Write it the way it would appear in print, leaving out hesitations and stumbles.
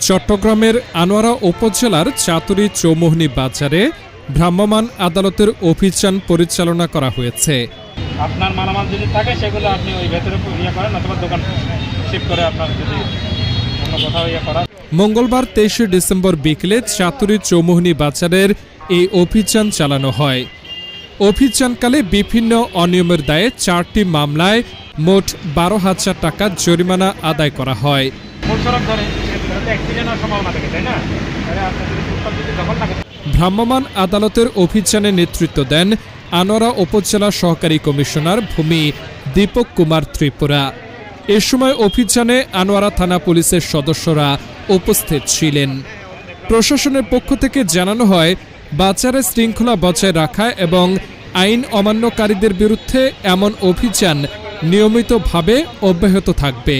চট্টগ্রামের আনোয়ারা উপজেলার চাতুরী চৌমুহনী বাজারে ভ্রাম্যমাণ আদালতের অভিযান পরিচালনা করা হয়েছে। আপনার মালামাল যদি থাকে সেগুলো আপনি ওই ভেতরে করেন অথবা দোকান শিফট করে আপনার যদি অন্য কোথাও করা। মঙ্গলবার 23 ডিসেম্বর বিকেলে চাতুরী চৌমুহনী বাজারের এই অভিযান চালানো হয়। অভিযানকালে বিভিন্ন অনিয়মের দায়ে 4টি মামলায় মোট 12,000 টাকা জরিমানা আদায় করা হয়। ভ্রাম্যমাণ আদালতের অভিযানে নেতৃত্ব দেন আনোয়ারা উপজেলা সহকারী কমিশনার ভূমি দীপক কুমার ত্রিপুরা। এ সময় অভিযানে আনোয়ারা থানা পুলিশের সদস্যরা উপস্থিত ছিলেন। প্রশাসনের পক্ষ থেকে জানানো হয়, বাজারে শৃঙ্খলা বজায় রাখা এবং আইন অমান্যকারীদের বিরুদ্ধে এমন অভিযান নিয়মিতভাবে অব্যাহত থাকবে।